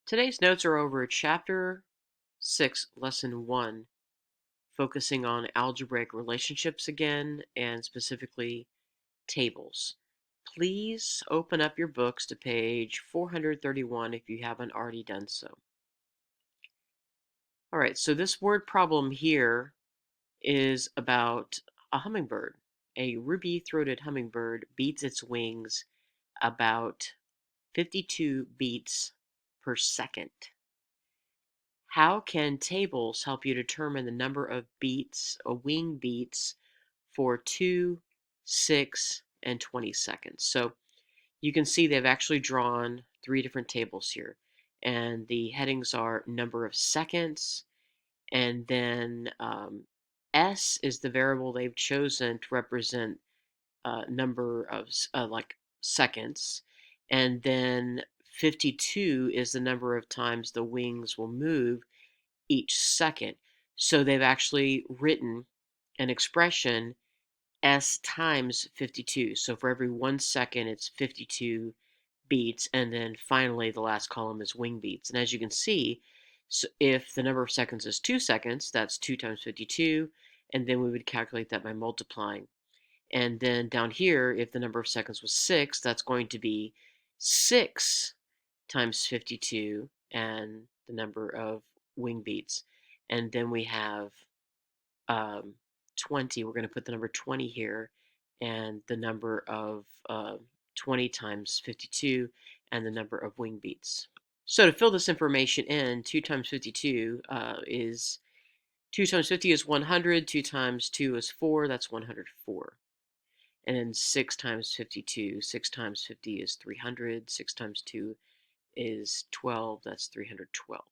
Today's notes are over Chapter 6, Lesson 1, focusing on algebraic relationships again, and specifically tables. Please open up your books to page 431 if you haven't already done so. All right, so this word problem here is about a hummingbird. A ruby-throated hummingbird beats its wings about 52 beats per second. How can tables help you determine the number of beats, wing beats, for 2, 6, and 20 seconds? So you can see they've actually drawn 3 different tables here. And the headings are number of seconds, and then S is the variable they've chosen to represent number of seconds, and then 52 is the number of times the wings will move each second. So they've actually written an expression S times 52. So for every 1 second, it's 52 beats. And then finally, the last column is wing beats. And as you can see, so if the number of seconds is 2 seconds, that's 2 times 52. And then we would calculate that by multiplying. And then down here, if the number of seconds was 6, that's going to be 6 times 52 and the number of wing beats. And then we have 20. We're going to put the number 20 here and the number of 20 times 52 and the number of wing beats. So to fill this information in, 2 times 52 is 2 times 50 is 100, 2 times 2 is 4, that's 104. And then 6 times 52, 6 times 50 is 300, 6 times 2 is 12, that's 312.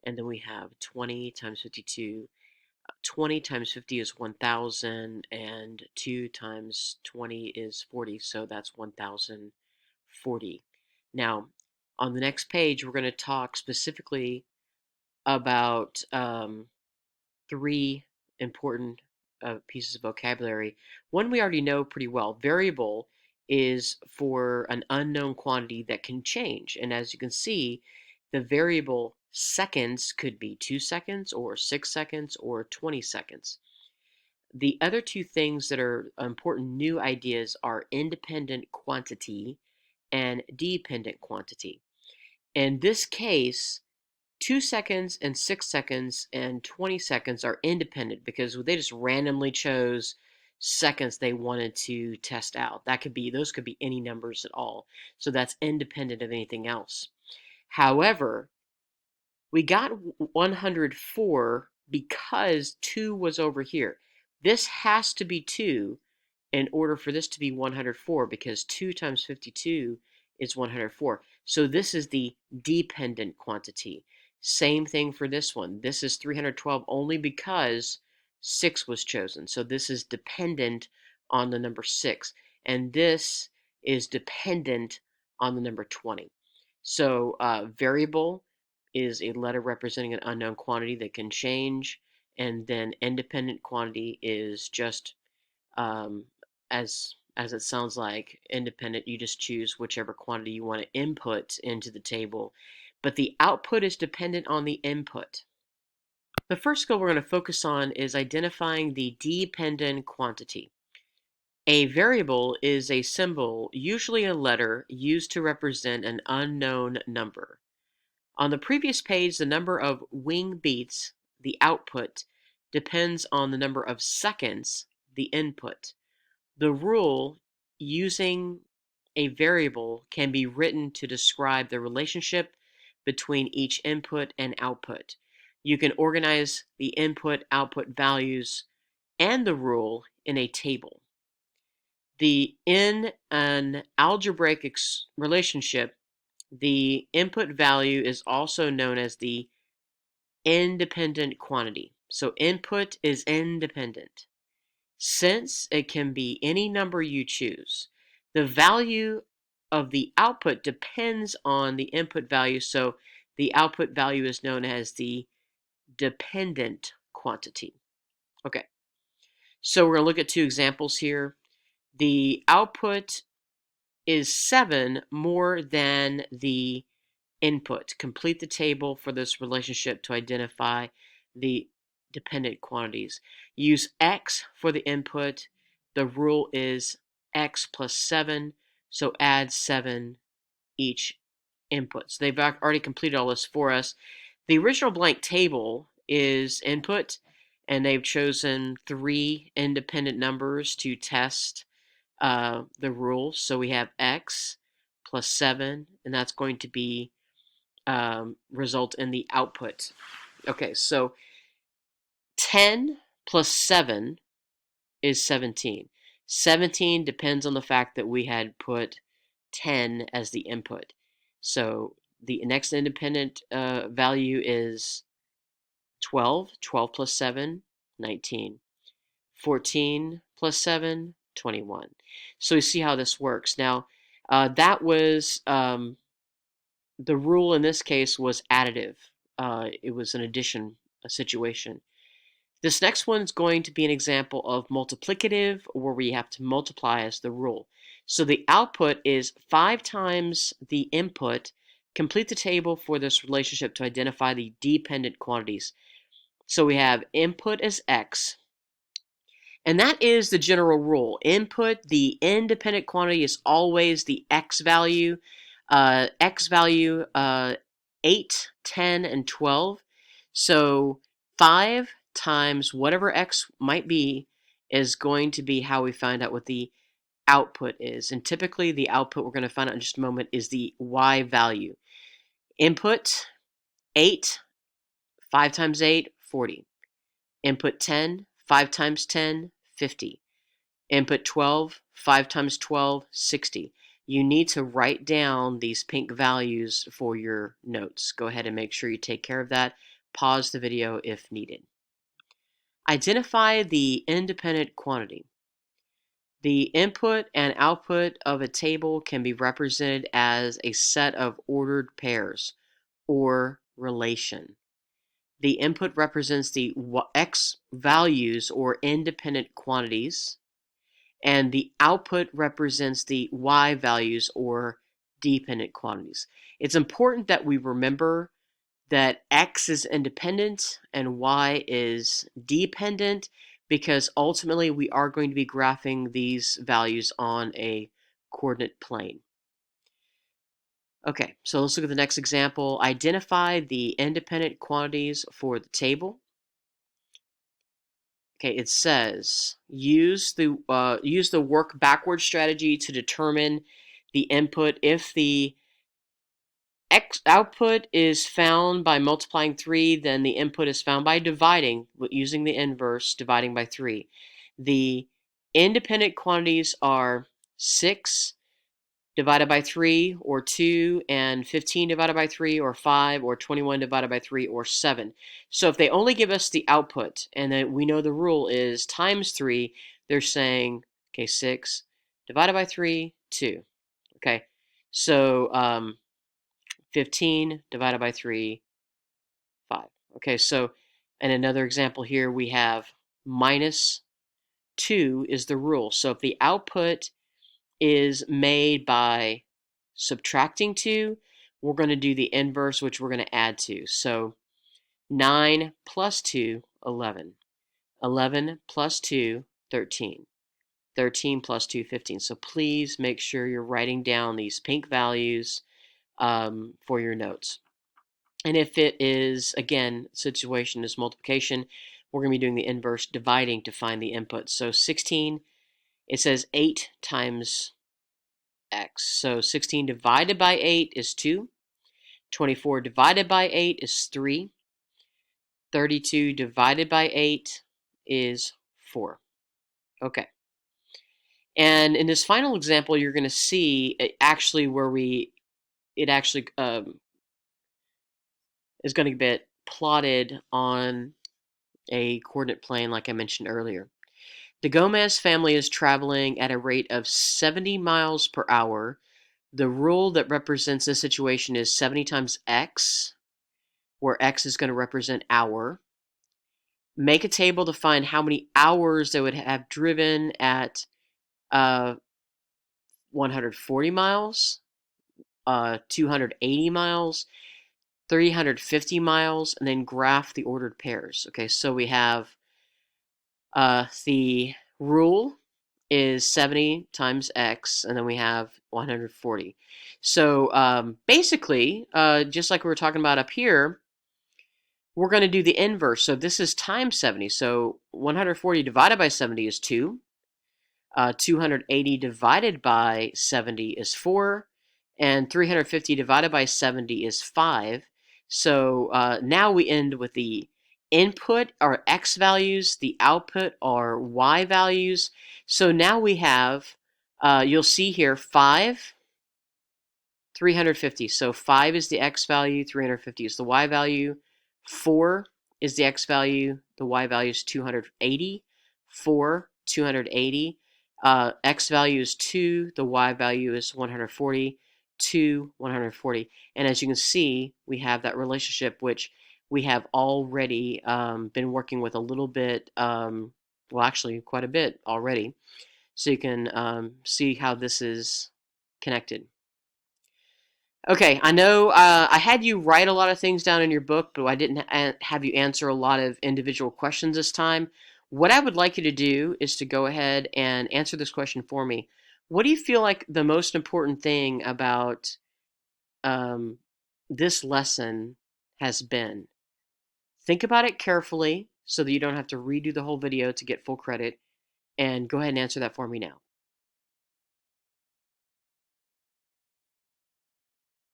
And then we have 20 times 52, 20 times 50 is 1,000, and 2 times 20 is 40, so that's 1,040. Now, on the next page, we're going to talk specifically about 3 important pieces of vocabulary. One we already know pretty well. Variable is for an unknown quantity that can change. And as you can see, the variable seconds could be 2 seconds or 6 seconds or 20 seconds. The other 2 things that are important new ideas are independent quantity and dependent quantity. In this case, 2 seconds and 6 seconds and 20 seconds are independent because they just randomly chose seconds they wanted to test out. Those could be any numbers at all. So that's independent of anything else. However, we got 104 because 2 was over here. This has to be 2 in order for this to be 104 because 2 times 52 is 104. So this is the dependent quantity. Same thing for this one. This is 312 only because 6 was chosen. So this is dependent on the number 6. And this is dependent on the number 20. So variable is a letter representing an unknown quantity that can change. And then independent quantity is just um, as it sounds like independent, you just choose whichever quantity you want to input into the table, but the output is dependent on the input. The first skill we're going to focus on is identifying the dependent quantity. A variable is a symbol, usually a letter, used to represent an unknown number. On the previous page, the number of wing beats, the output, depends on the number of seconds, the input. The rule using a variable can be written to describe the relationship between each input and output. You can organize the input-output values and the rule in a table. In an algebraic relationship, the input value is also known as the independent quantity. So input is independent. Since it can be any number you choose, the value of the output depends on the input value, so the output value is known as the dependent quantity. Okay, so we're going to look at 2 examples here. The output is 7 more than the input. Complete the table for this relationship to identify the dependent quantities. Use x for the input. The rule is x plus 7, so add 7 each input. So they've already completed all this for us. The original blank table is input, and they've chosen 3 independent numbers to test the rule. So we have x plus 7, and that's going to be result in the output. Okay, so 10 plus 7 is 17. 17 depends on the fact that we had put 10 as the input. So the next independent value is 12. 12 plus 7, 19. 14 plus 7, 21. So you see how this works. Now, that was the rule in this case was additive. It was an addition situation. This next one is going to be an example of multiplicative, where we have to multiply as the rule. So the output is 5 times the input. Complete the table for this relationship to identify the dependent quantities. So we have input as x, and that is the general rule. Input, the independent quantity is always the x value. X value 8, 10, and 12. So 5 times whatever x might be is going to be how we find out what the output is. And typically the output, we're going to find out in just a moment, is the y value. Input 8, 5 times 8, 40. Input 10, 5 times 10, 50. Input 12, 5 times 12, 60. You need to write down these pink values for your notes. Go ahead and make sure you take care of that. Pause the video if needed. Identify the independent quantity. The input and output of a table can be represented as a set of ordered pairs, or relation. The input represents the x values, or independent quantities, and the output represents the y values, or dependent quantities. It's important that we remember that x is independent and y is dependent, because ultimately we are going to be graphing these values on a coordinate plane. Okay, so let's look at the next example. Identify the independent quantities for the table. Okay, it says use the work backward strategy to determine the input. If the x output is found by multiplying 3, then the input is found by dividing, using the inverse, dividing by 3. The independent quantities are 6 divided by 3, or 2, and 15 divided by 3, or 5, or 21 divided by 3, or 7. So if they only give us the output, and then we know the rule is times 3, they're saying, okay, 6 divided by 3, 2. Okay, so 15 divided by 3, 5. Okay, so in another example here, we have minus 2 is the rule. So if the output is made by subtracting 2, we're going to do the inverse, which we're going to add 2. So 9 plus 2, 11. 11 plus 2, 13. 13 plus 2, 15. So please make sure you're writing down these pink values for your notes. And if it is, again, situation is multiplication, we're going to be doing the inverse, dividing, to find the input. So 16, it says 8 times x. So 16 divided by 8 is 2. 24 divided by 8 is 3. 32 divided by 8 is 4. Okay. And in this final example, you're going to see actually where it actually is going to get plotted on a coordinate plane like I mentioned earlier. The Gomez family is traveling at a rate of 70 miles per hour. The rule that represents this situation is 70 times x, where x is going to represent hour. Make a table to find how many hours they would have driven at 140 miles, 280 miles, 350 miles, and then graph the ordered pairs. Okay, so we have the rule is 70 times x, and then we have 140. So basically, just like we were talking about up here, we're going to do the inverse. So this is times 70. So 140 divided by 70 is 2. 280 divided by 70 is 4. And 350 divided by 70 is 5. So now we end with the input are x values, the output are y values. So now we have, you'll see here, 5, 350. So 5 is the x value, 350 is the y value. 4 is the x value, the y value is 280. 4, 280. X value is 2, the y value is 140. 2, 140. And as you can see, we have that relationship which we have already been working with a little bit, well, actually quite a bit already. So you can see how this is connected. Okay, I know I had you write a lot of things down in your book, but I didn't have you answer a lot of individual questions this time. What I would like you to do is to go ahead and answer this question for me. What do you feel like the most important thing about um, this lesson has been? Think about it carefully so that you don't have to redo the whole video to get full credit, and go ahead and answer that for me now.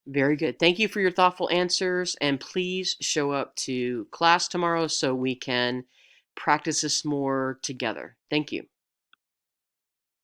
Very good. Thank you for your thoughtful answers, and please show up to class tomorrow so we can practice this more together. Thank you.